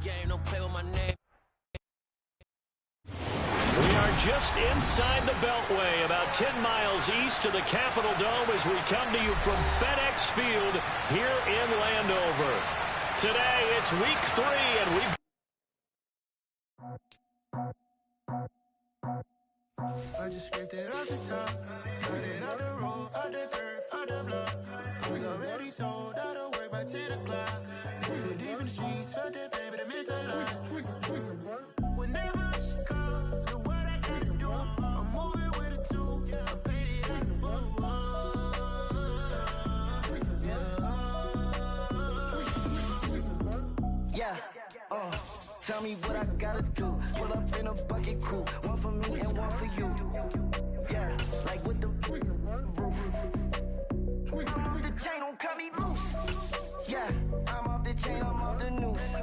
game, don't play with my name. We are just inside the Beltway, about 10 miles east of the Capitol Dome as we come to you from FedEx Field here in Landover. Today, it's week 3, and we've... I just scraped it off the top, cut it out the road, out the turf, out the block. I was already sold out of work by 10 o'clock. Too deep in the streets, felt that pain, but it meant a lot. Whenever she calls, know what I gotta do. I'm moving with a two, I'm painted out the yeah. Tell me what I gotta do. Pull up in a bucket crew, one for me and one for you. Yeah, like with the roof. I'm off the chain, don't cut me loose. Yeah, I'm off the chain, I'm off the noose.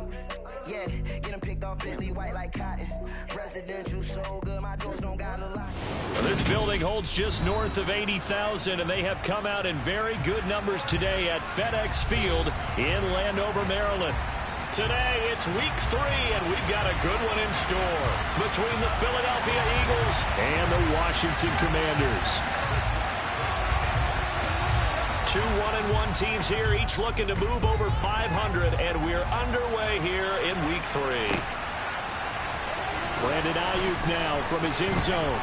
Yeah, getting picked off Bentley white like cotton. Residential so good, my doors don't got a lock. This building holds just north of 80,000, and they have come out in very good numbers today at FedEx Field in Landover, Maryland. Today, it's week 3, and we've got a good one in store between the Philadelphia Eagles and the Washington Commanders. 2 1-1 teams here, each looking to move over 500, and we're underway here in week 3. Brandon Ayuk now from his end zone.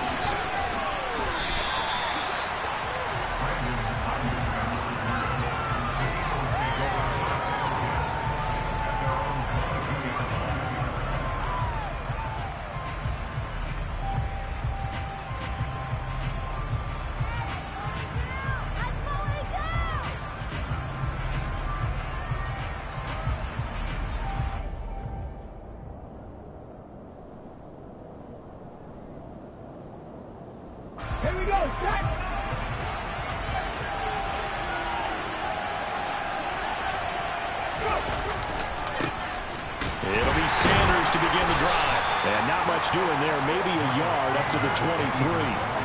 Here we go, set! It'll be Sanders to begin the drive. And not much doing there, maybe a yard up to the 23.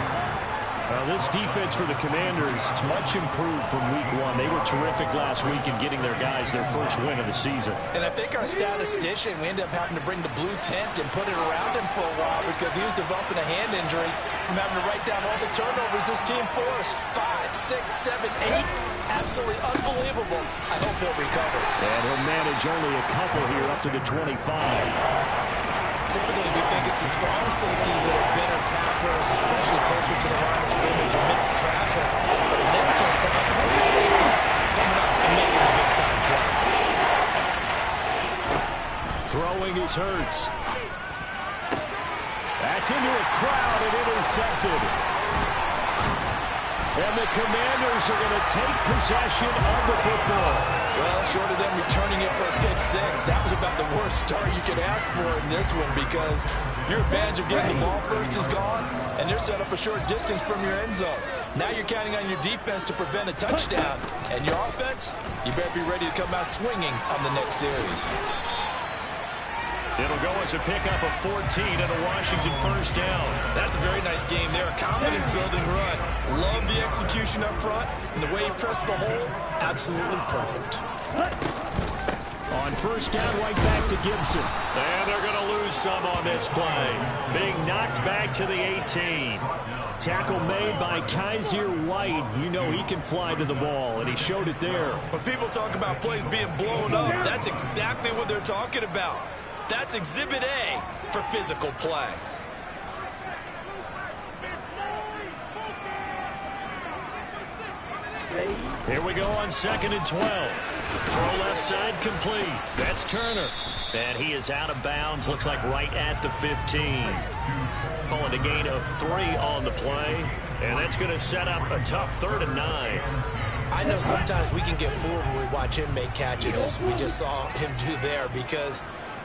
This defense for the Commanders is much improved from week 1. They were terrific last week in getting their guys their first win of the season. And I think our statistician, we ended up having to bring the blue tent and put it around him for a while because he was developing a hand injury from having to write down all the turnovers this team forced. 5, 6, 7, 8. Absolutely unbelievable. I hope he'll recover. And he'll manage only a couple here up to the 25. Typically, we think it's the strong safeties that are better tacklers, especially closer to the line of scrimmage or mixed traffic. But in this case, how about the free safety coming up and making a big-time play? Throwing is Hurts. That's into a crowd and intercepted. And the Commanders are going to take possession of the football. Well, short of them returning it for a pick 6, that was about the worst start you could ask for in this one because your advantage of getting the ball first is gone, and they're set up a short distance from your end zone. Now you're counting on your defense to prevent a touchdown, and your offense, you better be ready to come out swinging on the next series. It'll go as a pickup of 14 and a Washington first down. That's a very nice game there. A confidence-building run. Love the execution up front, and the way he pressed the hole, absolutely perfect. On first down, right back to Gibson. And they're going to lose some on this play. Being knocked back to the 18. Tackle made by Kaiser White. You know he can fly to the ball, and he showed it there. When people talk about plays being blown up, that's exactly what they're talking about. That's Exhibit A for physical play. Here we go on 2nd and 12. Throw left side complete. That's Turner. And he is out of bounds. Looks like right at the 15. Calling a gain of 3 on the play. And that's going to set up a tough 3rd and 9. I know sometimes we can get fooled when we watch him make catches, as we just saw him do there, because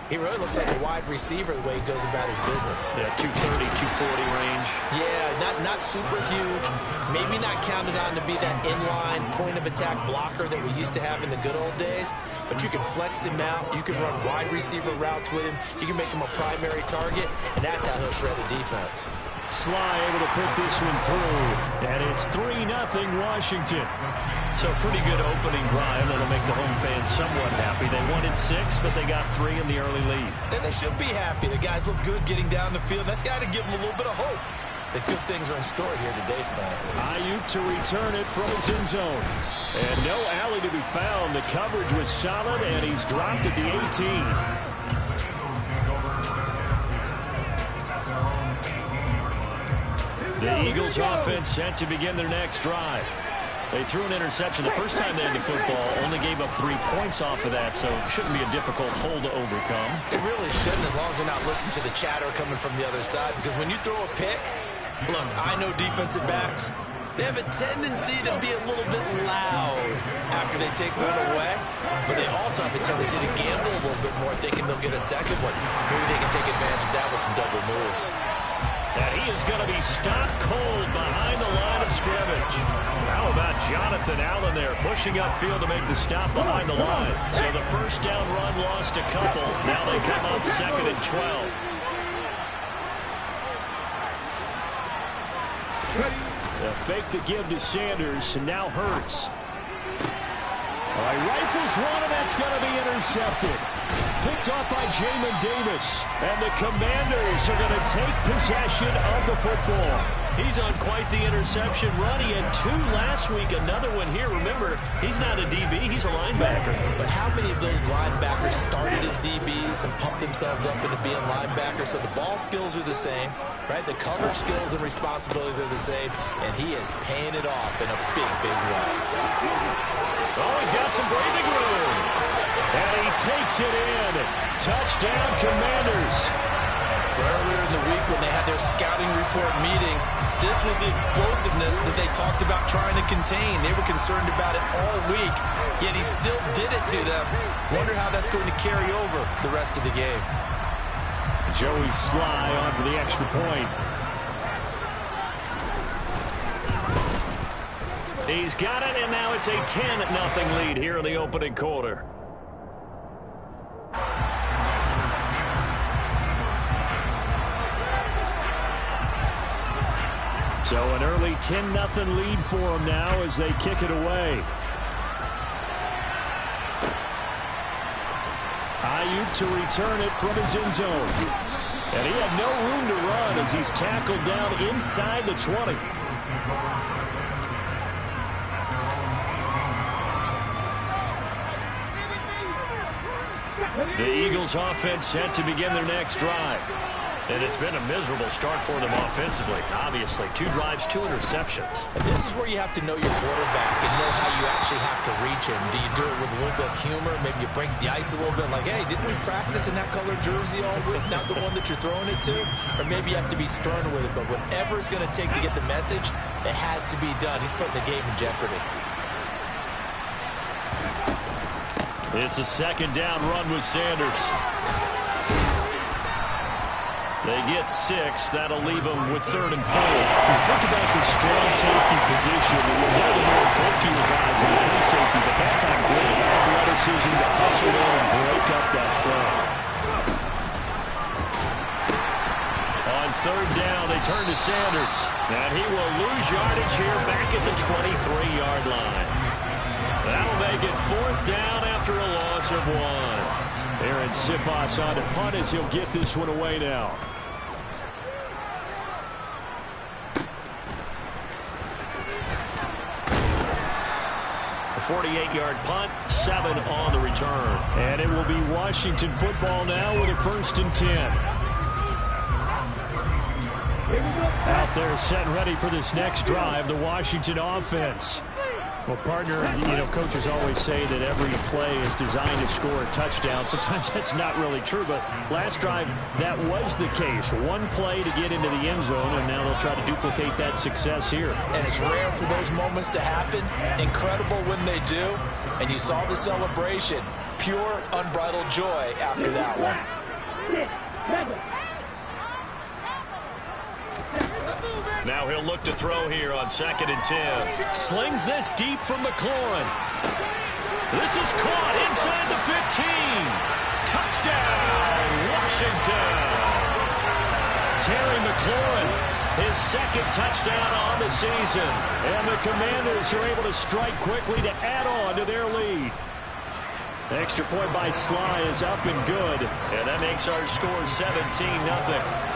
he really looks like a wide receiver the way he goes about his business. Yeah, 230, 240 range. Yeah, not super huge. Maybe not counted on to be that inline point-of-attack blocker that we used to have in the good old days. But you can flex him out. You can run wide receiver routes with him. You can make him a primary target, and that's how he'll shred a defense. Sly able to put this one through. And it's 3-0 Washington. So pretty good opening drive. That'll make the home fans somewhat happy. They wanted 6, but they got 3 in the early lead. And they should be happy. The guys look good getting down the field. That's got to give them a little bit of hope that good things are in store here today for them. Ayuk to return it from his end zone. And no alley to be found. The coverage was solid, and he's dropped at the 18. The Eagles offense set to begin their next drive. They threw an interception the first time they had the football, only gave up 3 points off of that, so it shouldn't be a difficult hole to overcome. It really shouldn't, as long as they're not listening to the chatter coming from the other side, because when you throw a pick, look, I know defensive backs, they have a tendency to be a little bit loud after they take one away, but they also have a tendency to gamble a little bit more, thinking they'll get a second one. Maybe they can take advantage of that with some double moves. And he is going to be stopped cold behind the line of scrimmage. How about Jonathan Allen there pushing upfield to make the stop behind the line? So the first down run lost a couple. Now they come up 2nd and 12. The fake to give to Sanders, and now Hurts. All right, rifles one, and that's going to be intercepted. Picked off by Jamin Davis. And the Commanders are going to take possession of the football. He's on quite the interception run. He had 2 last week, another one here. Remember, he's not a DB, he's a linebacker. But how many of those linebackers started as DBs and pumped themselves up into being linebackers? So the ball skills are the same, right? The coverage skills and responsibilities are the same, and he is paying it off in a big, big way. Oh, he's got some breathing room. And he takes it in. Touchdown, Commanders. Earlier in the week when they had their scouting report meeting, this was the explosiveness that they talked about trying to contain. They were concerned about it all week, yet he still did it to them. Wonder how that's going to carry over the rest of the game. Joey Sly on for the extra point. He's got it, and now it's a 10-0 lead here in the opening quarter. So an early 10-0 lead for them now as they kick it away. Ayuk to return it from his end zone. And he had no room to run as he's tackled down inside the 20. The Eagles offense set to begin their next drive. And it's been a miserable start for them offensively. Obviously, 2 drives, 2 interceptions. And this is where you have to know your quarterback and know how you actually have to reach him. Do you do it with a little bit of humor? Maybe you break the ice a little bit like, hey, didn't we practice in that color jersey all week? Not the one that you're throwing it to? Or maybe you have to be stern with it. But whatever it's going to take to get the message, it has to be done. He's putting the game in jeopardy. It's a 2nd down run with Sanders. They get 6. That'll leave them with 3rd and 4. Think about the strong safety position. They're the more bulkier guys in the free safety, but that's how great athleticism to hustle in and break up that play. On 3rd down, they turn to Sanders. And he will lose yardage here back at the 23-yard line. That'll make it 4th down after a loss of 1. Aaron Siposs on to punt as he'll get this one away now. A 48-yard punt, 7 on the return. And it will be Washington football now with a 1st and 10. Out there set and ready for this next drive, the Washington offense. Well, partner, coaches always say that every play is designed to score a touchdown. Sometimes that's not really true, but last drive, that was the case. 1 play to get into the end zone, and now they'll try to duplicate that success here. And it's rare for those moments to happen. Incredible when they do. And you saw the celebration. Pure, unbridled joy after that one. Now he'll look to throw here on 2nd and 10. Slings this deep from McLaurin. This is caught inside the 15. Touchdown, Washington. Terry McLaurin, His second touchdown on the season. And the Commanders are able to strike quickly to add on to their lead. Extra point by Sly is up and good. And that makes our score 17-0.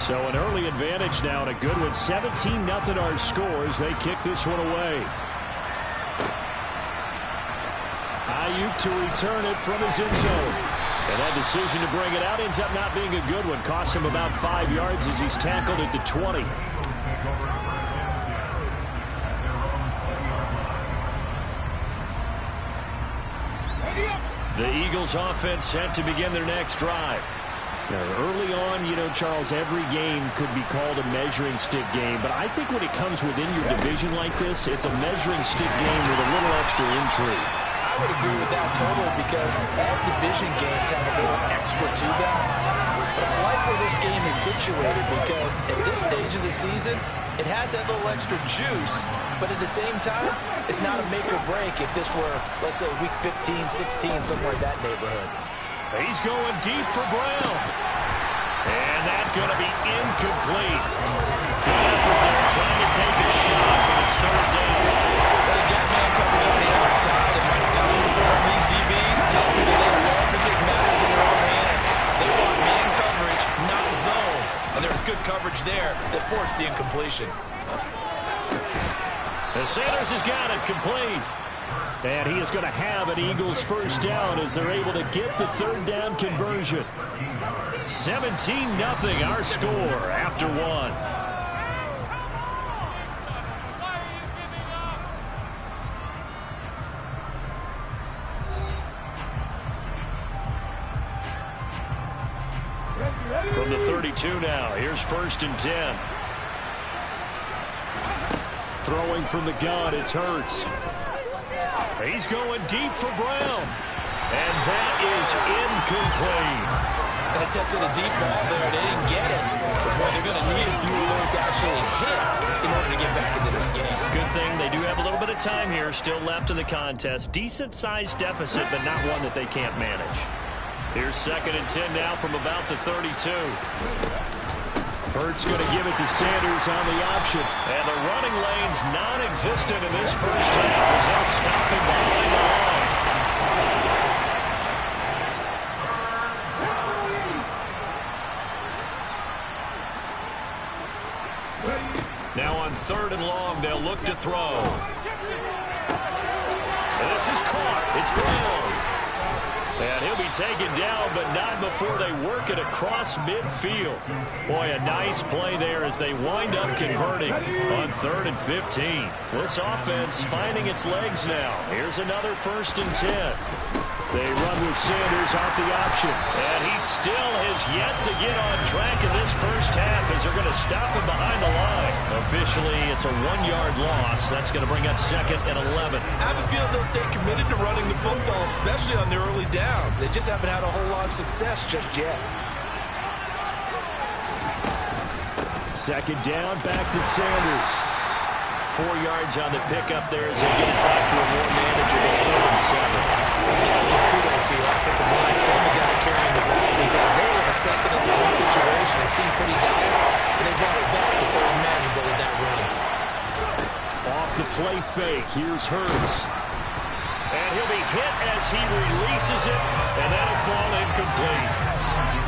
So an early advantage now and a good one. 17-0 our scores. They kick this one away. Ayuk to return it from his end zone. And that decision to bring it out ends up not being a good one. Costs him about 5 yards as he's tackled at the 20. The Eagles offense set to begin their next drive. Now, early on, you know, Charles, every game could be called a measuring stick game. But I think when it comes within your division like this, it's a measuring stick game with a little extra intrigue. I would agree with that totally because all division games have a little extra to them. But I like where this game is situated because at this stage of the season, it has that little extra juice. But at the same time, it's not a make or break if this were, let's say, week 15, 16, somewhere in that neighborhood. He's going deep for Brown. And that's going to be incomplete. Good effort there, trying to take a shot, but it's third down. Well, they got man coverage on the outside, and my scouting report on these DBs tells me that they love to take matters in their own hands. They want man coverage, not zone. And there was good coverage there that forced the incompletion. The Sanders has got it complete. And he is going to have an Eagles first down as they're able to get the third down conversion. 17-0 our score after one. From the 32 now, here's 1st and 10. Throwing from the gun, it's Hurts. He's going deep for Brown. And that is incomplete. They attempted a deep ball there. They didn't get it. But boy, they're going to need a few of those to actually hit in order to get back into this game. Good thing they do have a little bit of time here still left in the contest. Decent-sized deficit, but not one that they can't manage. Here's 2nd and 10 now from about the 32. Hurts going to give it to Sanders on the option. And the running lane's non-existent in this first half as they'll stop him behind the line. Now on 3rd and long, they'll look to throw. This is caught. It's Brown. And he'll be taken down, but not before they work it across midfield. Boy, a nice play there as they wind up converting on 3rd and 15. This offense finding its legs now. Here's another 1st and 10. They run with Sanders off the option. And he still has yet to get on track in this first half as they're going to stop him behind the line. Officially, it's a 1-yard loss. That's going to bring up 2nd and 11. I have a feeling they'll stay committed to running the football, especially on their early downs. They just haven't had a whole lot of success just yet. 2nd down, back to Sanders. 4 yards on the pickup there as they get it back to a more manageable 3rd and 7. You got to give kudos to your offensive line and the guy carrying the ball because they were in a 2nd and long situation. It seemed pretty dire, and they brought it back to 3rd and manageable with that run. Off the play fake, here's Hurts. And he'll be hit as he releases it, and that'll fall incomplete.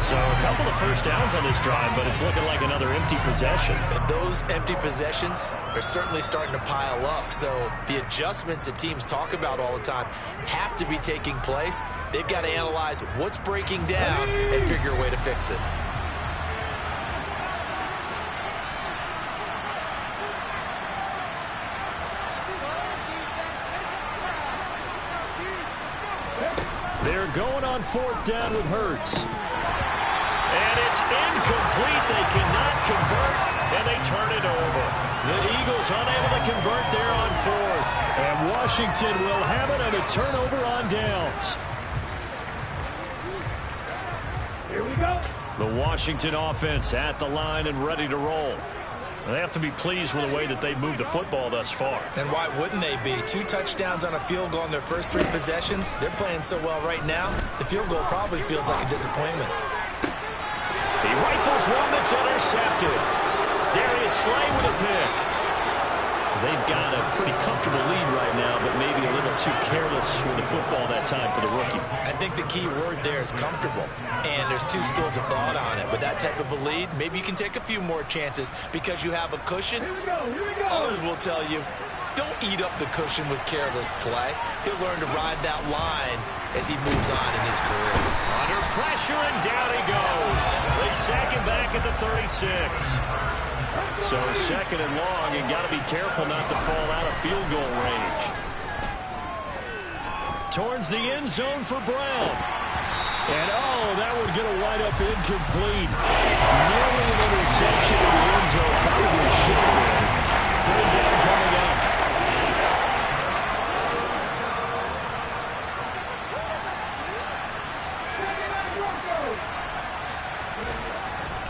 So a couple of first downs on this drive, but it's looking like another empty possession. And those empty possessions are certainly starting to pile up. So the adjustments that teams talk about all the time have to be taking place. They've got to analyze what's breaking down and figure a way to fix it. They're going on 4th down with Hurts. And it's incomplete. They cannot convert, and they turn it over. The Eagles unable to convert there on 4th. And Washington will have it on a turnover on downs. Here we go. The Washington offense at the line and ready to roll. They have to be pleased with the way that they've moved the football thus far. And why wouldn't they be? 2 touchdowns on a field goal in their first 3 possessions. They're playing so well right now, the field goal probably feels like a disappointment. He rifles one that's intercepted. Darius Slay with a pick. They've got a pretty comfortable lead right now, but maybe a little too careless with the football that time for the rookie. I think the key word there is comfortable, and there's 2 schools of thought on it. With that type of a lead, maybe you can take a few more chances because you have a cushion. Others will tell you, don't eat up the cushion with careless play. He'll learn to ride that line as he moves on in his career. Under pressure, and down he goes. They sack him back at the 36. So 2nd and long, and got to be careful not to fall out of field goal range. Towards the end zone for Brown. And, that one's going to wind up incomplete. Nearly an interception in the end zone. Probably should have been. 3rd down coming up.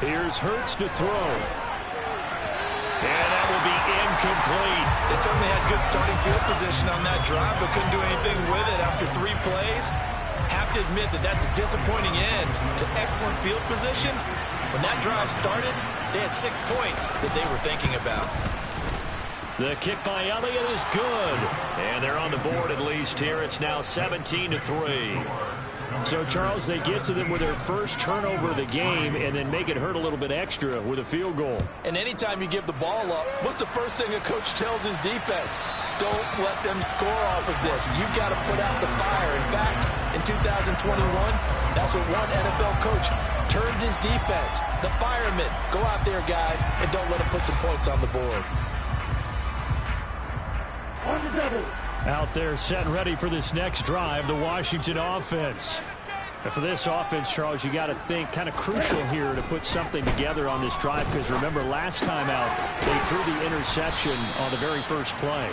Here's Hurts to throw. And that will be incomplete. They certainly had good starting field position on that drive, but couldn't do anything with it after 3 plays. Have to admit that that's a disappointing end to excellent field position. When that drive started, they had 6 points that they were thinking about. The kick by Elliott is good. And they're on the board at least here. It's now 17-3. So, Charles, they get to them with their first turnover of the game and then make it hurt a little bit extra with a field goal. And anytime you give the ball up, what's the first thing a coach tells his defense? Don't let them score off of this. You've got to put out the fire. In fact, in 2021, that's what one NFL coach termed his defense. The firemen. Go out there, guys, and don't let them put some points on the board. On the double. Out there set and ready for this next drive, the Washington offense. And for this offense, Charles, you got to think kind of crucial here to put something together on this drive, because remember last time out, they threw the interception on the very first play.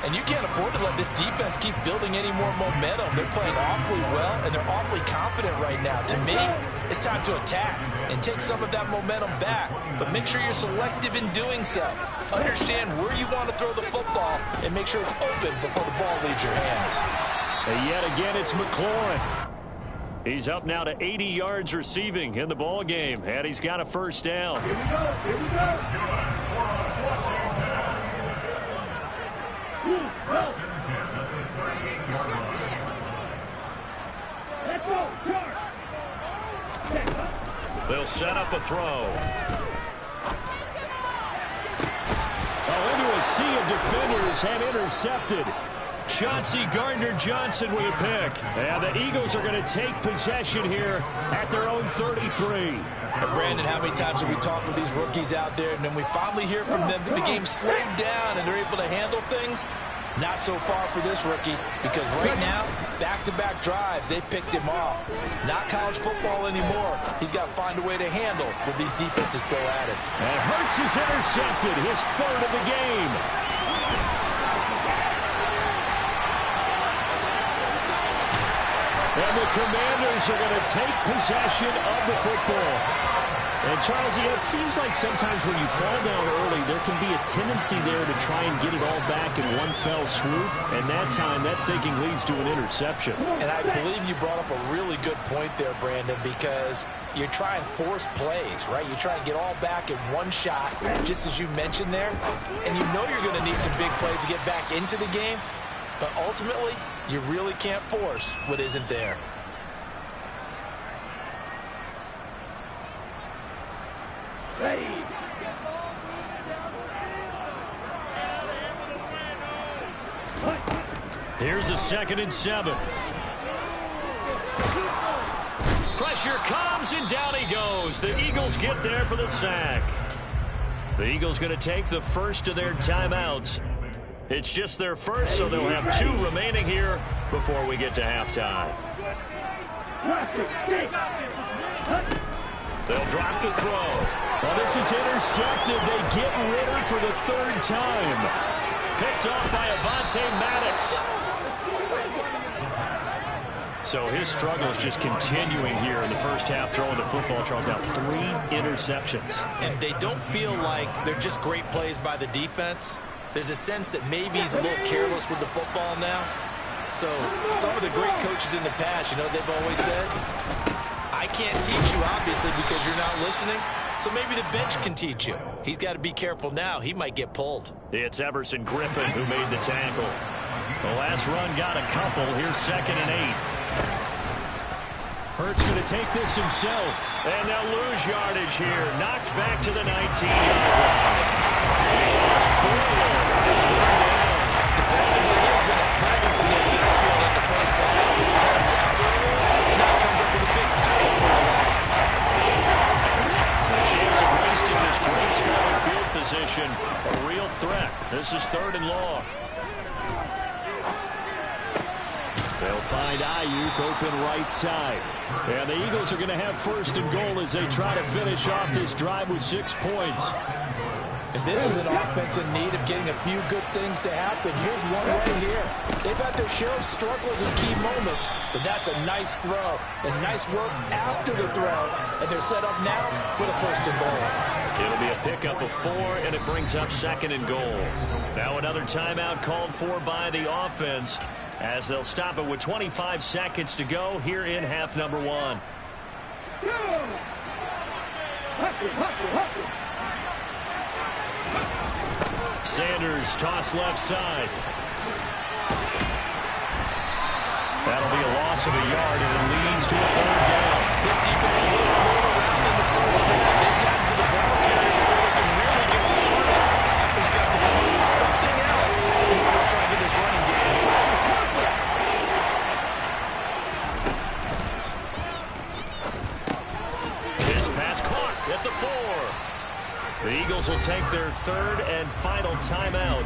And you can't afford to let this defense keep building any more momentum. They're playing awfully well, and they're awfully confident right now. To me, it's time to attack and take some of that momentum back. But make sure you're selective in doing so. Understand where you want to throw the football and make sure it's open before the ball leaves your hands. And yet again, it's McLaurin. He's up now to 80 yards receiving in the ball game, and he's got a first down. Here we go. Here we go. Let's go. Charge. They'll set up a throw. Into a sea of defenders and intercepted. Chauncey Gardner-Johnson with a pick. And the Eagles are going to take possession here at their own 33. And Brandon, how many times have we talked with these rookies out there, and then we finally hear from them that the game's slowed down and they're able to handle things? Not so far for this rookie, because right now, back-to-back drives, they picked him off. Not college football anymore. He's got to find a way to handle what these defenses throw at him. And Hurts is intercepted, his 3rd of the game. And the Commanders are going to take possession of the football. And, Charles, it seems like sometimes when you fall down early, there can be a tendency there to try and get it all back in one fell swoop. And that time, that thinking leads to an interception. And I believe you brought up a really good point there, Brandon, because you're trying to force plays, right? You try and get all back in one shot, just as you mentioned there. And you know you're going to need some big plays to get back into the game. But ultimately, you really can't force what isn't there. Here's a 2nd and 7. Pressure comes, and down he goes. The Eagles get there for the sack. The Eagles going to take the first of their timeouts. It's just their first, so they'll have 2 remaining here before we get to halftime. They'll drop the throw. Well, this is intercepted. They get Ritter for the 3rd time. Picked off by Avonte Maddox. So his struggle is just continuing here in the first half, throwing the football. Charles, now 3 interceptions. And they don't feel like they're just great plays by the defense. There's a sense that maybe he's a little careless with the football now. So some of the great coaches in the past, you know, they've always said, I can't teach you, obviously, because you're not listening. So maybe the bench can teach you. He's got to be careful now. He might get pulled. It's Everson Griffin who made the tackle. The last run got a couple. Here's 2nd and 8. Hurts going to take this himself. And they'll lose yardage here. Knocked back to the 19-yard line. Lost 4 this third down. Defensively, he's been a presence in the backfield in the first half. Had a sack earlier, and now comes up with a big tackle for a loss. A chance of wasting this great starting field position. A real threat. This is 3rd and long. They'll find Ayuk open right side. And the Eagles are going to have 1st and goal as they try to finish off this drive with 6 points. And this is an offense in need of getting a few good things to happen. Here's one right here. They've had their share of struggles in key moments, but that's a nice throw and nice work after the throw. And they're set up now with a 1st and goal. It'll be a pickup of 4, and it brings up 2nd and goal. Now another timeout called for by the offense as they'll stop it with 25 seconds to go here in half number 1. Sanders toss left side. That'll be a loss of a yard, and it leads to a 3rd down. This defense really pulled around in the first half. They've gotten to the ball carrier before they can really get started. Offense got to come up with something else in order to try to get this running game going. His pass caught at the 4. The Eagles will take their 3rd and final timeout.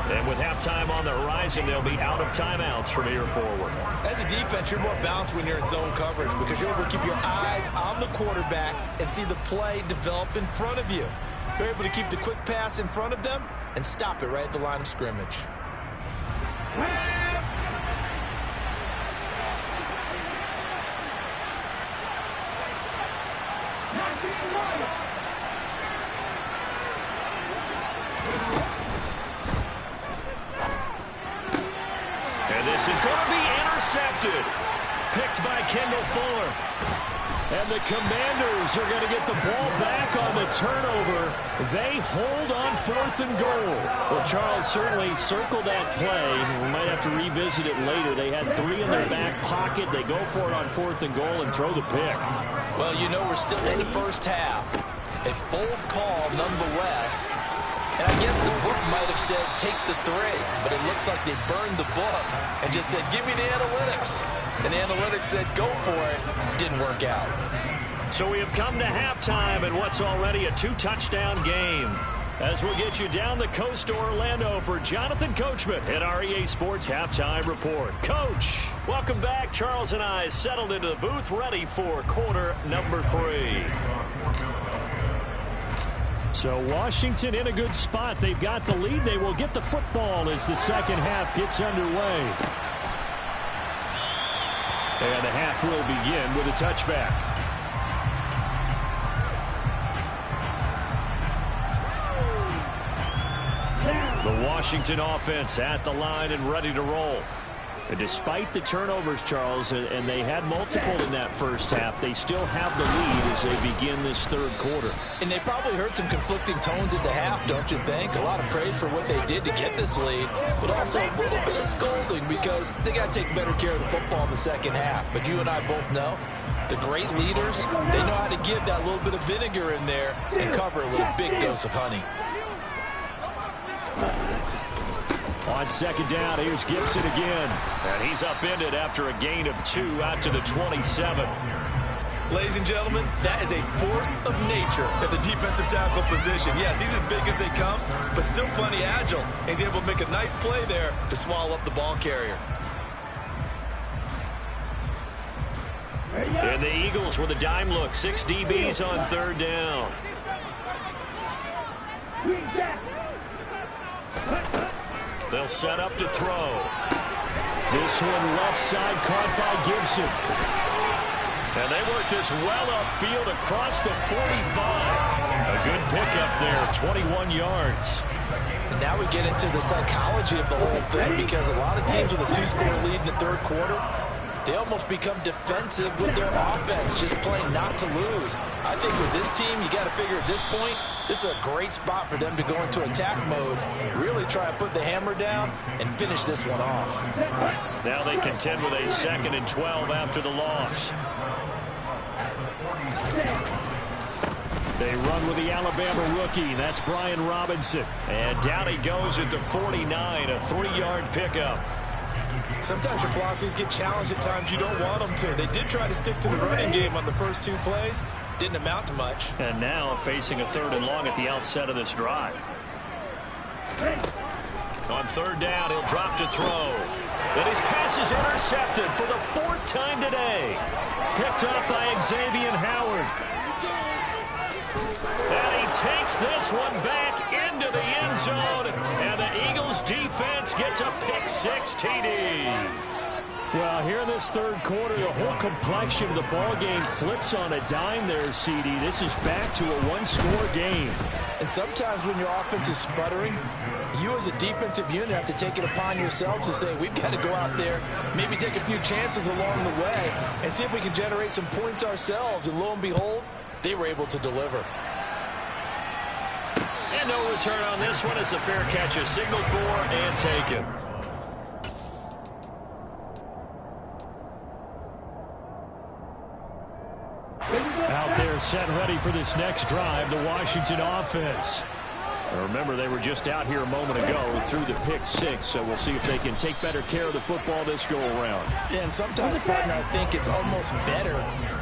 And with halftime on the horizon, they'll be out of timeouts from here forward. As a defense, you're more balanced when you're in zone coverage because you're able to keep your eyes on the quarterback and see the play develop in front of you. You're able to keep the quick pass in front of them and stop it right at the line of scrimmage. And this is going to be intercepted. Picked by Kendall Fuller. And the Commanders are going to get the ball back on the turnover. They hold on 4th and goal. Well, Charles certainly circled that play. We might have to revisit it later. They had 3 in their back pocket. They go for it on 4th and goal and throw the pick. Well, you know, we're still in the first half. A bold call nonetheless. And I guess the book might have said take the 3, but it looks like they burned the book and just said give me the analytics. And the analytics said go for it. Didn't work out. So we have come to halftime in what's already a 2-touchdown game. As we'll get you down the coast to Orlando for Jonathan Coachman at our EA Sports Halftime Report. Coach, welcome back. Charles and I settled into the booth ready for quarter number 3. So Washington in a good spot. They've got the lead. They will get the football as the second half gets underway. And the half will begin with a touchback. The Washington offense at the line and ready to roll. And despite the turnovers, Charles, and they had multiple in that first half, they still have the lead as they begin this 3rd quarter. And they probably heard some conflicting tones at the half, don't you think? A lot of praise for what they did to get this lead, but also a little bit of scolding because they got to take better care of the football in the second half. But you and I both know the great leaders, they know how to give that little bit of vinegar in there and cover it with a big dose of honey. On 2nd down, here's Gibson again. And he's upended after a gain of 2 out to the 27. Ladies and gentlemen, that is a force of nature at the defensive tackle position. Yes, he's as big as they come, but still plenty agile. He's able to make a nice play there to swallow up the ball carrier. And the Eagles with a dime look. 6 DBs on 3rd down. They'll set up to throw. This one left side caught by Gibson. And they work this well upfield across the 45. A good pickup there, 21 yards. And now we get into the psychology of the whole thing, because a lot of teams with a 2-score lead in the third quarter, they almost become defensive with their offense, just playing not to lose. I think with this team, you got to figure at this point, this is a great spot for them to go into attack mode, really try to put the hammer down and finish this one off. Now they contend with a 2nd and 12 after the loss. They run with the Alabama rookie. That's Brian Robinson. And down he goes at the 49, a 3-yard pickup. Sometimes your philosophies get challenged at times you don't want them to. They did try to stick to the running game on the first 2 plays. Didn't amount to much. And now facing a 3rd and long at the outset of this drive. On 3rd down, he'll drop to throw. But his pass is intercepted for the 4th time today. Picked up by Xavier Howard. And he takes this one back into the end zone. And the Eagles defense gets a pick-6 TD. Well, here in this 3rd quarter, the whole complexion of the ball game flips on a dime there, CD. This is back to a 1-score game. And sometimes when your offense is sputtering, you as a defensive unit have to take it upon yourselves to say, we've got to go out there, maybe take a few chances along the way, and see if we can generate some points ourselves. And lo and behold, they were able to deliver. And no return on this one as the fair catch is signaled for and taken. Out there set ready for this next drive, the Washington offense. Remember, they were just out here a moment ago through the pick-6, so we'll see if they can take better care of the football this go-around. Yeah, and sometimes, partner, I think it's almost better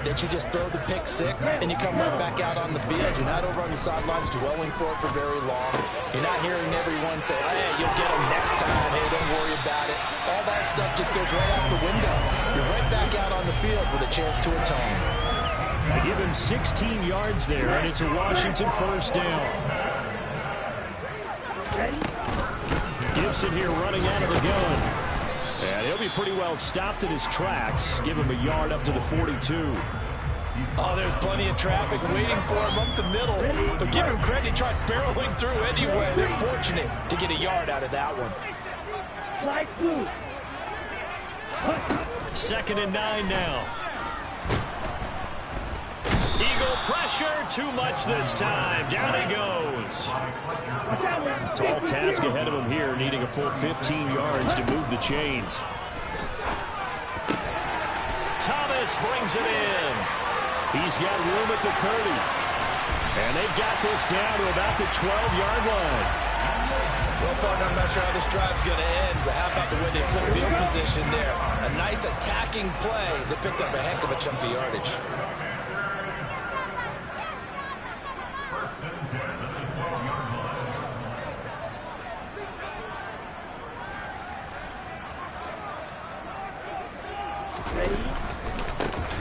that you just throw the pick-6 and you come right back out on the field. You're not over on the sidelines dwelling for it for very long. You're not hearing everyone say, hey, you'll get them next time. Hey, don't worry about it. All that stuff just goes right out the window. You're right back out on the field with a chance to atone. They give him 16 yards there, and it's a Washington 1st down. Gibson here running out of the gun. And he'll be pretty well stopped in his tracks. Give him a yard up to the 42. Oh, there's plenty of traffic waiting for him up the middle. But give him credit, he tried barreling through anyway. They're fortunate to get a yard out of that one. 2nd and 9 now. Eagle pressure, too much this time. Down he goes. Tall task ahead of him here, needing a full 15 yards to move the chains. Thomas brings it in. He's got room at the 30. And they've got this down to about the 12-yard line. Well, partner, I'm not sure how this drive's going to end, but how about the way they flip field position there? A nice attacking play that picked up a heck of a chunk of yardage.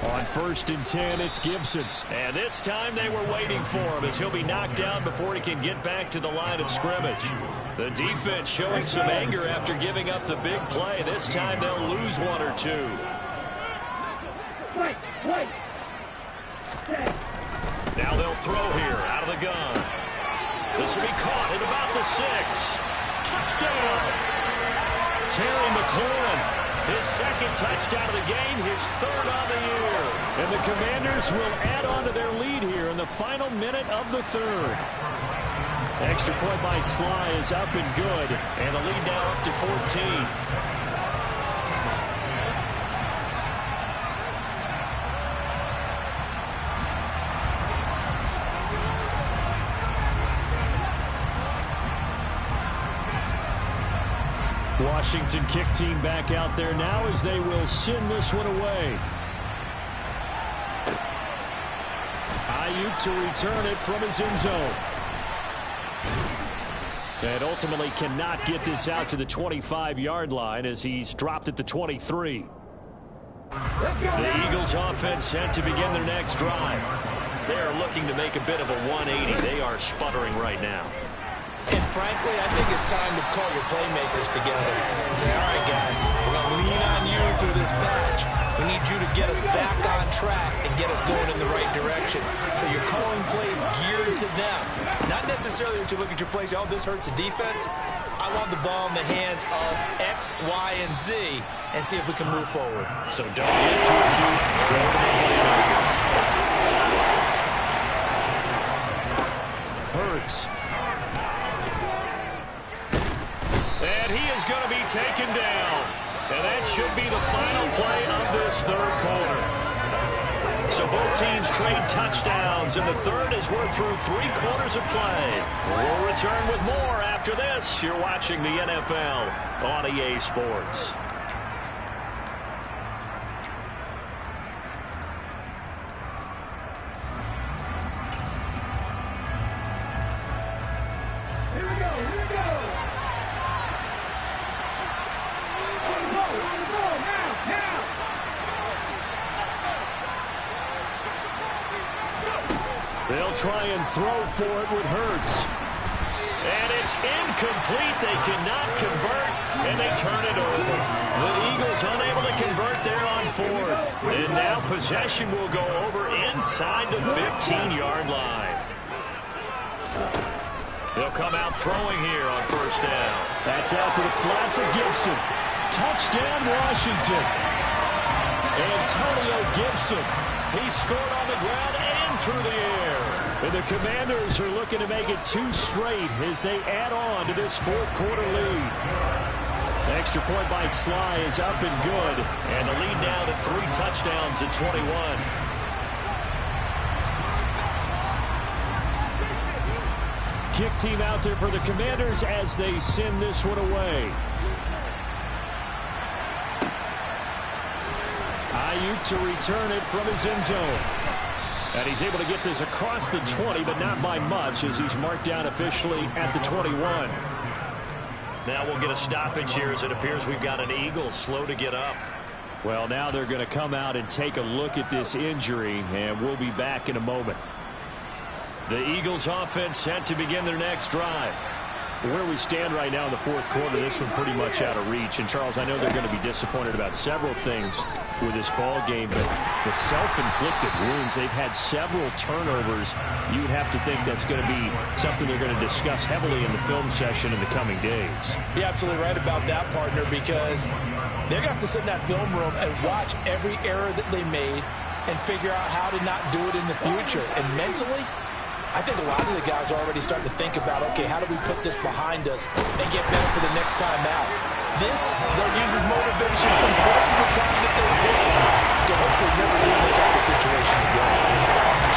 On 1st and 10, it's Gibson. And this time they were waiting for him as he'll be knocked down before he can get back to the line of scrimmage. The defense showing some anger after giving up the big play. This time they'll lose 1 or 2. Now they'll throw here out of the gun. This will be caught at about the 6. Touchdown! Terry McLaurin. His 2nd touchdown of the game, his 3rd on the year. And the Commanders will add on to their lead here in the final minute of the 3rd. Extra point by Sly is up and good. And the lead now up to 14. Washington kick team back out there now as they will send this one away. Ayuk to return it from his end zone. And ultimately cannot get this out to the 25-yard line as he's dropped at the 23. The Eagles offense set to begin their next drive. They're looking to make a bit of a 180. They are sputtering right now. And frankly, I think it's time to call your playmakers together and say, all right, guys, we're going to lean on you through this patch. We need you to get us back on track and get us going in the right direction. So you're calling plays geared to them. Not necessarily that you look at your plays, oh, this hurts the defense. I want the ball in the hands of X, Y, and Z and see if we can move forward. So don't get too cute. Go to the playmakers. Hurts. And he is going to be taken down. And that should be the final play of this third quarter. So both teams trade touchdowns, and the third as we're through 3 quarters of play. We'll return with more after this. You're watching the NFL on EA Sports. They'll try and throw for it with Hurts. And it's incomplete. They cannot convert, and they turn it over. The Eagles unable to convert there on 4th. And now possession will go over inside the 15-yard line. They'll come out throwing here on 1st down. That's out to the flat for Gibson. Touchdown, Washington. Antonio Gibson. He scored on the ground and through the air. And the Commanders are looking to make it 2 straight as they add on to this 4th quarter lead. The extra point by Sly is up and good. And the lead now to 3 touchdowns at 21. Kick team out there for the Commanders as they send this one away. Ayuk to return it from his end zone. And he's able to get this across the 20, but not by much as he's marked down officially at the 21. Now we'll get a stoppage here as it appears we've got an Eagle slow to get up. Well, now they're going to come out and take a look at this injury, and we'll be back in a moment. The Eagles offense set to begin their next drive. Where we stand right now in the 4th quarter, this one pretty much out of reach. And, Charles, I know they're going to be disappointed about several things with this ball game, but the self-inflicted wounds, they've had several turnovers. You would have to think that's going to be something they're going to discuss heavily in the film session in the coming days. You're absolutely right about that, partner, because they're going to have to sit in that film room and watch every error that they made and figure out how to not do it in the future. And mentally, I think a lot of the guys are already starting to think about, okay, how do we put this behind us and get better for the next time out? This, they'll use as motivation for the rest of the time that they take to hopefully never be in this type of situation again.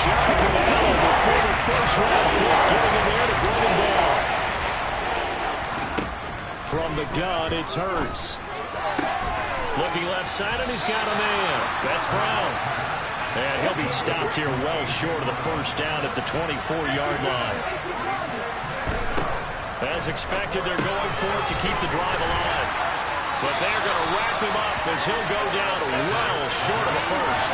Jonathan Allen, the former first-round pick, getting in there to bring him down. From the gun, it's Hurts. Looking left side, and he's got a man. That's Brown. And he'll be stopped here well short of the 1st down at the 24-yard line. As expected, they're going for it to keep the drive alive. But they're going to wrap him up as he'll go down well short of the 1st.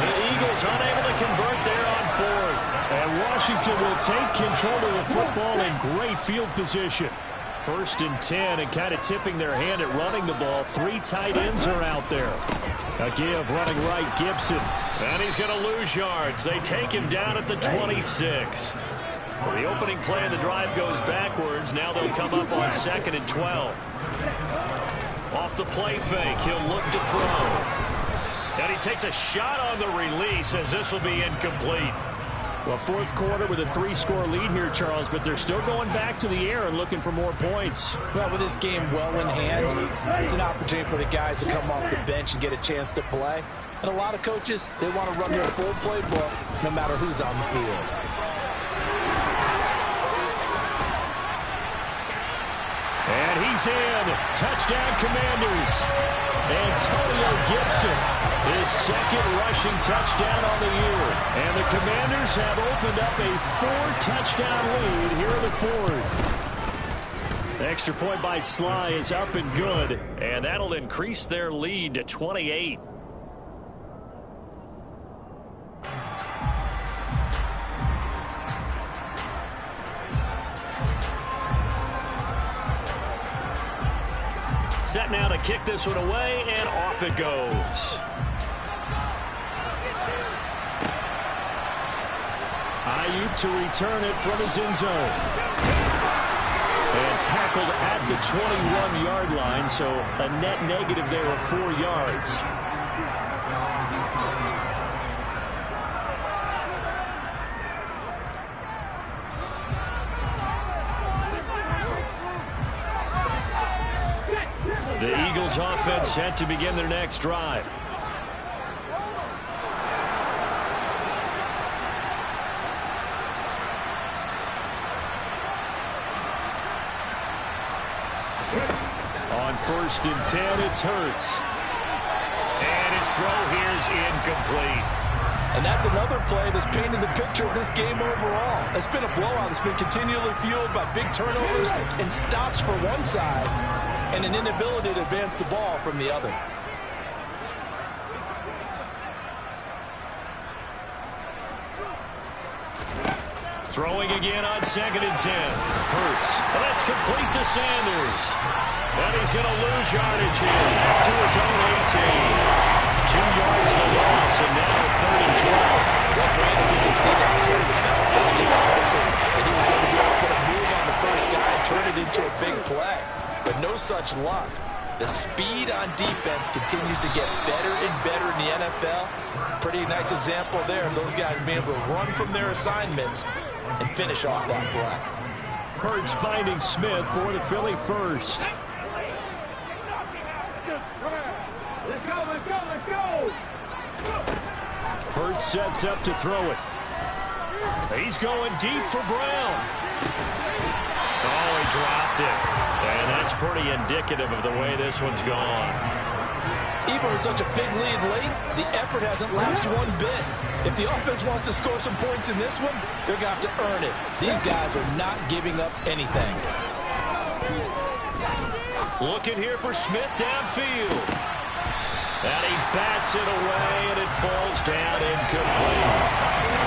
The Eagles unable to convert there on 4th. And Washington will take control of the football in great field position. 1st and 10, and kind of tipping their hand at running the ball. 3 tight ends are out there. A give running right, Gibson. And he's going to lose yards. They take him down at the 26. The opening play of the drive goes backwards. Now they'll come up on 2nd and 12. Off the play fake, he'll look to throw. And he takes a shot on the release as this will be incomplete. Well, 4th quarter with a 3-score lead here, Charles, but they're still going back to the air and looking for more points. Well, with this game well in hand, it's an opportunity for the guys to come off the bench and get a chance to play. And a lot of coaches, they want to run their full playbook no matter who's on the field. And he's in. Touchdown, Commanders. Antonio Gibson, his 2nd rushing touchdown on the year. And the Commanders have opened up a 4-touchdown lead here in the 4th. The extra point by Sly is up and good, and that'll increase their lead to 28. Set now to kick this one away, and off it goes. Ayuk to return it from his end zone. And tackled at the 21-yard line, so a net negative there of 4 yards. The Eagles offense set to begin their next drive. On 1st and 10, it's Hurts. And his throw here is incomplete. And that's another play that's painted the picture of this game overall. It's been a blowout that's been continually fueled by big turnovers and stops for one side and an inability to advance the ball from the other. Throwing again on 2nd and 10. Hurts. And that's complete to Sanders. And he's going to lose yardage here. Back to his own 18. 2 yards the loss, and now 3rd and 12. Well, Brandon, we can see that play developing, and they were hoping that he was going to be able to put a move on the first guy and turn it into a big play. But no such luck. The speed on defense continues to get better and better in the NFL. Pretty nice example there of those guys being able to run from their assignments and finish off that play. Hurts finding Smith for the Philly first. Let's go, let's go, let's go! Hurts sets up to throw it. He's going deep for Brown. Oh, he dropped it. And that's pretty indicative of the way this one's gone. Even with such a big lead late, the effort hasn't lapsed one bit. If the offense wants to score some points in this one, they're going to have to earn it. These guys are not giving up anything. Looking here for Smith downfield. And he bats it away, and it falls down incomplete.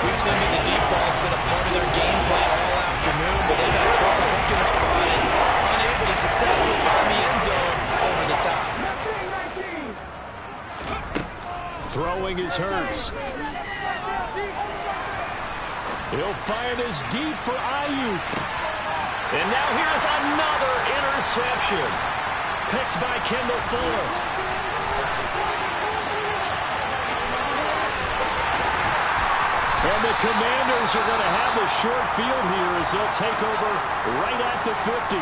We've seen that the deep ball has been a part of their game plan all afternoon, but they've had trouble hooking up on it, unable to successfully find the end zone over the top. Throwing is Hurts. He'll fire this deep for Ayuk. And now here's another interception. Picked by Kendall Fuller. And the Commanders are going to have the short field here as they'll take over right at the 50.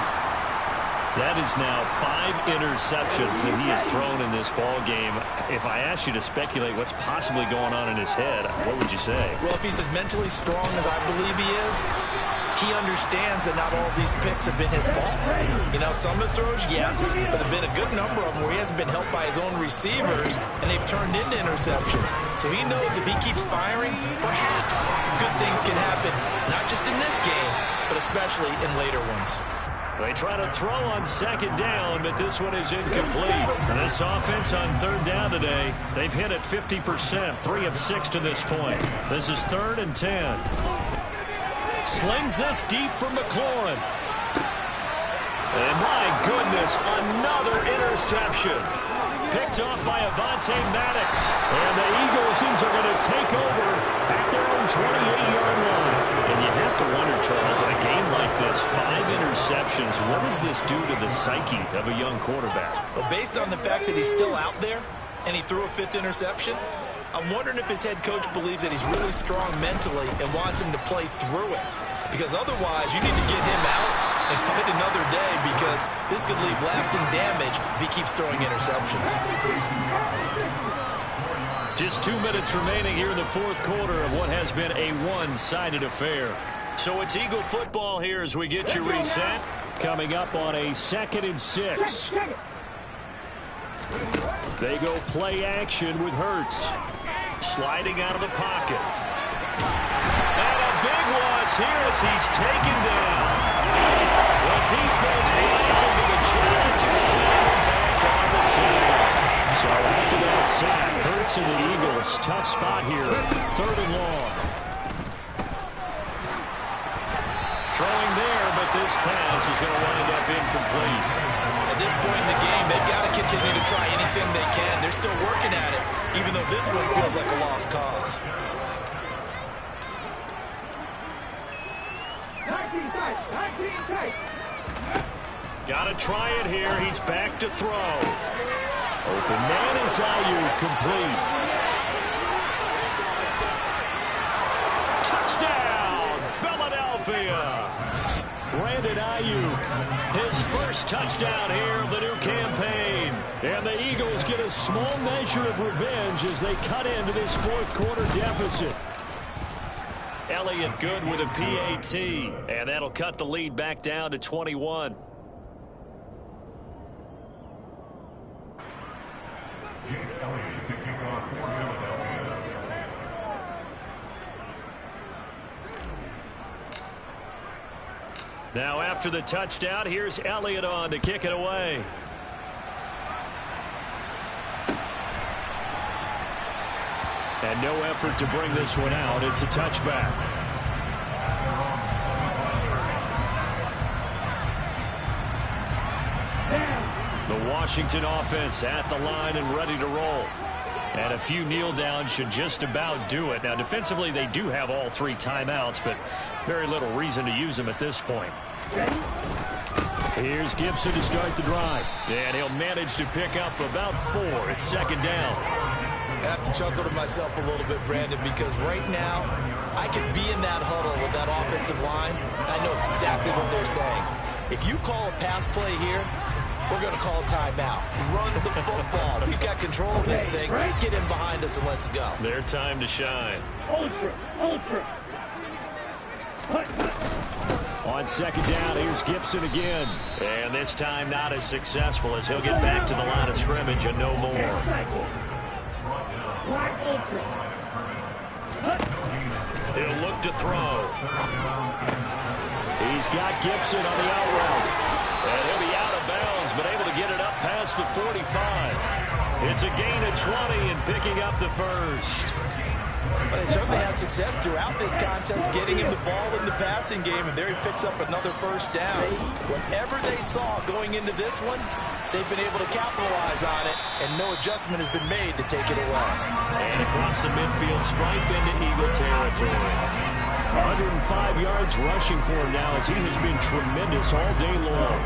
That is now 5 interceptions that he has thrown in this ball game. If I asked you to speculate what's possibly going on in his head, what would you say? Well, if he's as mentally strong as I believe he is, he understands that not all of these picks have been his fault. You know, some of the throws, yes, but there have been a good number of them where he hasn't been helped by his own receivers, and they've turned into interceptions. So he knows if he keeps firing, perhaps good things can happen, not just in this game, but especially in later ones. They try to throw on 2nd down, but this one is incomplete. This offense on 3rd down today, they've hit it 50%, 3 of 6 to this point. This is 3rd and 10. Slings this deep from McLaurin. And my goodness, another interception. Picked off by Avonte Maddox. And the Eagles are going to take over at their own 28-yard line. And you have to wonder, Charles, in a game like this, 5 interceptions, what does this do to the psyche of a young quarterback? Well, based on the fact that he's still out there and he threw a 5th interception, I'm wondering if his head coach believes that he's really strong mentally and wants him to play through it. Because otherwise, you need to get him out and fight another day, because this could leave lasting damage if he keeps throwing interceptions. Just 2 minutes remaining here in the 4th quarter of what has been a one-sided affair. So it's Eagle football here as we get you reset. Coming up on a 2nd and 6. They go play action with Hurts. Sliding out of the pocket. And a big loss here as he's taken down. The defense rising to the challenge and sending him back on the side. So after that sack, Hurts and the Eagles, tough spot here. 3rd and long. Throwing there, but this pass is going to wind up incomplete. And at this point in the game, they've got to continue to try anything they can. They're still working at it, even though this one feels like a lost cause. Got to try it here. He's back to throw. Open man is Ayuk, complete. Touchdown, Philadelphia. Brandon Ayuk, his first touchdown here of the new campaign. And the Eagles get a small measure of revenge as they cut into this fourth quarter deficit. Elliott good with a PAT, and that'll cut the lead back down to 21. Now after the touchdown, here's Elliott on to kick it away. And no effort to bring this one out. It's a touchback. The Washington offense at the line and ready to roll. And a few kneel downs should just about do it. Now defensively they do have all 3 timeouts, but very little reason to use them at this point. Here's Gibson to start the drive. And he'll manage to pick up about 4. It's second down. I have to chuckle to myself a little bit, Brandon, because right now I could be in that huddle with that offensive line. I know exactly what they're saying. If you call a pass play here, we're going to call timeout. Run the football. We've got control of this thing. Get in behind us and let's go. Their time to shine. Ultra. On second down, here's Gibson again. And this time not as successful as he'll get back to the line of scrimmage and no more. He'll look to throw. He's got Gibson on the out route. And he'll be out of bounds, but able to get it up past the 45. It's a gain of 20 and picking up the first. But they certainly had success throughout this contest, getting him the ball in the passing game, and there he picks up another first down. Whatever they saw going into this one, they've been able to capitalize on it, and no adjustment has been made to take it away. And across the midfield, stripe into Eagle territory. 105 yards rushing for him now as he has been tremendous all day long.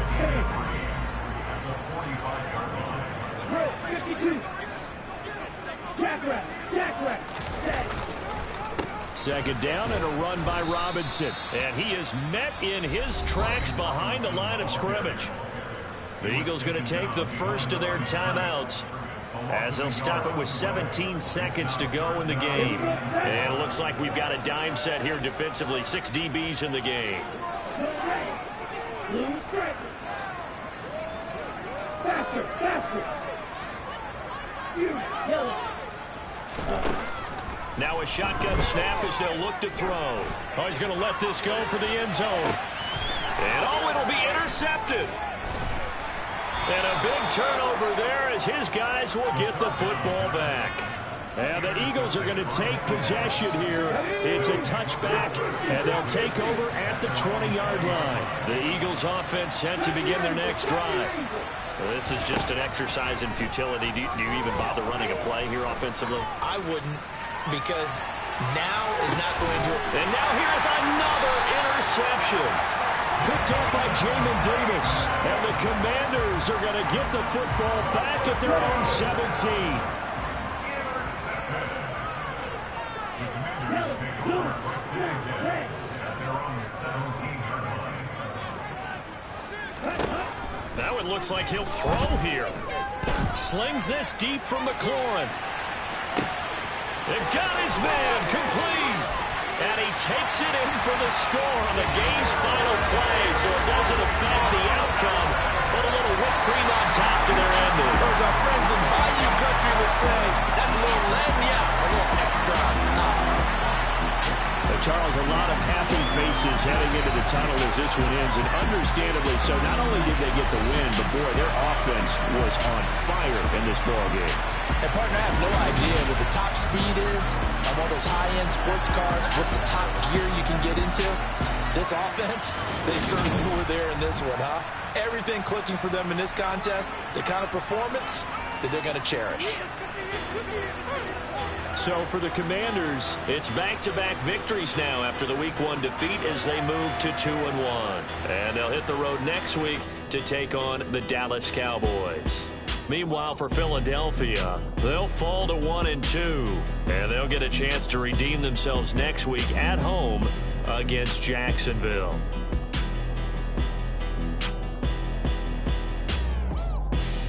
52. Jack. Second down and a run by Robinson. And he is met in his tracks behind the line of scrimmage. The Eagles going to take the first of their timeouts as they'll stop it with 17 seconds to go in the game. And it looks like we've got a dime set here defensively. 6 DBs in the game. Faster. Now a shotgun snap as they'll look to throw. Oh, he's going to let this go for the end zone. And it'll be intercepted. And a big turnover there as his guys will get the football back. And the Eagles are going to take possession here. It's a touchback, and they'll take over at the 20-yard line. The Eagles offense set to begin their next drive. Well, this is just an exercise in futility. Do you even bother running a play here offensively? I wouldn't, because now is not going to... And now here's another interception. Picked up by Jamin Davis. And the Commanders are going to get the football back at their own 17. That one looks like he'll throw here. Slings this deep from McLaurin. They've got his man complete. And he takes it in for the score on the game's final play, so it doesn't affect the outcome, but a little whipped cream on top to their ending. Or as our friends in Bayou Country would say, that's a little lagniappe, a little extra on top. Charles, a lot of happy faces heading into the tunnel as this one ends, and understandably so. Not only did they get the win, but boy, their offense was on fire in this ballgame. And partner, I have no idea what the top speed is on one of those high-end sports cars. What's the top gear you can get into? This offense, they certainly were there in this one, huh? everything clicking for them in this contest, the kind of performance that they're going to cherish. So for the Commanders, it's back-to-back victories now after the Week 1 defeat as they move to 2-1. And they'll hit the road next week to take on the Dallas Cowboys. Meanwhile, for Philadelphia, they'll fall to 1-2. And they'll get a chance to redeem themselves next week at home against Jacksonville.